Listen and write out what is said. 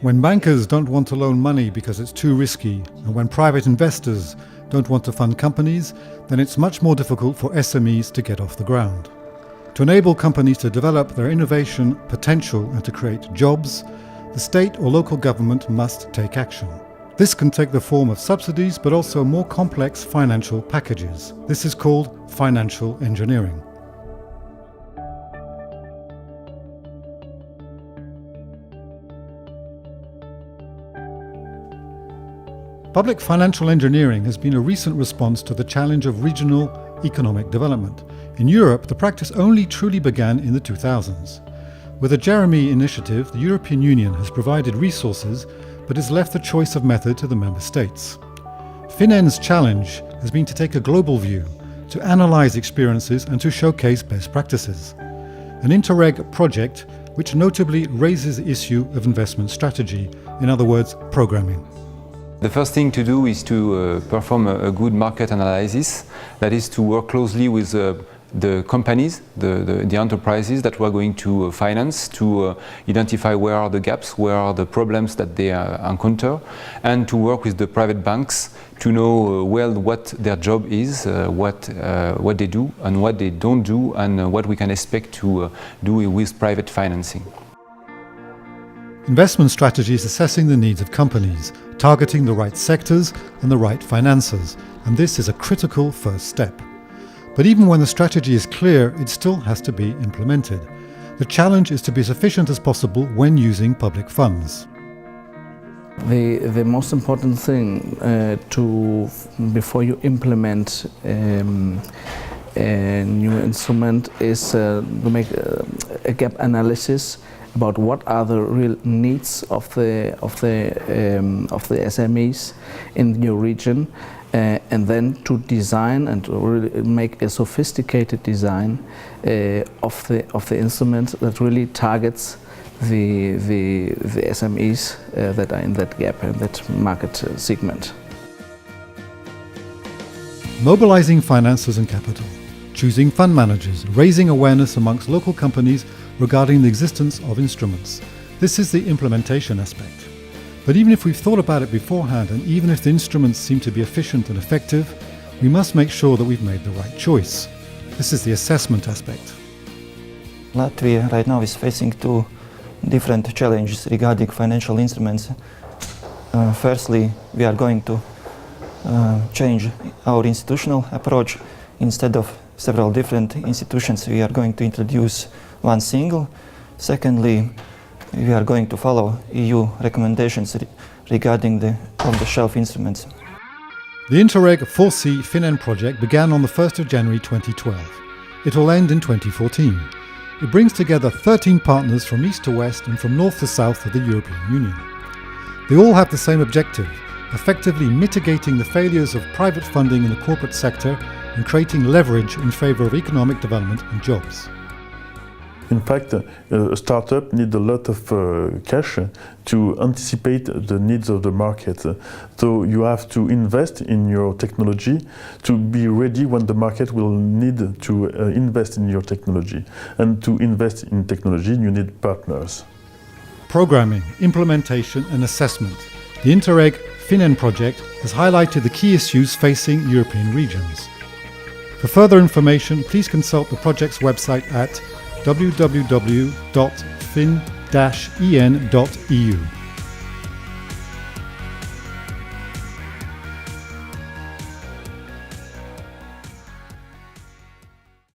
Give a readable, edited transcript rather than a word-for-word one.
When bankers don't want to loan money because it's too risky, and when private investors don't want to fund companies, then it's much more difficult for SMEs to get off the ground. To enable companies to develop their innovation potential and to create jobs, the state or local government must take action. This can take the form of subsidies, but also more complex financial packages. This is called financial engineering. Public financial engineering has been a recent response to the challenge of regional economic development. In Europe, the practice only truly began in the 2000s. With the Jeremy initiative, the European Union has provided resources, but has left the choice of method to the member states. FinEn's challenge has been to take a global view, to analyse experiences and to showcase best practices. An Interreg project which notably raises the issue of investment strategy, in other words, programming. The first thing to do is to perform a good market analysis, that is to work closely with the companies, the enterprises that we are going to finance, to identify where are the gaps, where are the problems that they encounter, and to work with the private banks to know well what their job is, what they do and what they don't do, and what we can expect to do with private financing. Investment strategy is assessing the needs of companies, targeting the right sectors and the right financiers, and this is a critical first step. But even when the strategy is clear, it still has to be implemented. The challenge is to be as efficient as possible when using public funds. The most important thing before you implement a new instrument is to make a gap analysis about what are the real needs of the SMEs in your region, and then to design and to really make a sophisticated design of the instrument that really targets the SMEs that are in that gap and that market segment. Mobilizing finances and capital, choosing fund managers, raising awareness amongst local companies regarding the existence of instruments. This is the implementation aspect. But even if we've thought about it beforehand, and even if the instruments seem to be efficient and effective, we must make sure that we've made the right choice. This is the assessment aspect. Latvia right now is facing two different challenges regarding financial instruments. Firstly, we are going to change our institutional approach. Instead of several different institutions, we are going to introduce one single. Secondly, we are going to follow EU recommendations regarding the off-the-shelf instruments. The Interreg 4C FinEn project began on the 1st of January 2012. It will end in 2014. It brings together 13 partners from east to west and from north to south of the European Union. They all have the same objective, effectively mitigating the failures of private funding in the corporate sector and creating leverage in favour of economic development and jobs. In fact, a startup needs a lot of cash to anticipate the needs of the market. So you have to invest in your technology to be ready when the market will need to invest in your technology. And to invest in technology, you need partners. Programming, implementation and assessment. The Interreg FinEn project has highlighted the key issues facing European regions. For further information, please consult the project's website at www.fin-en.eu.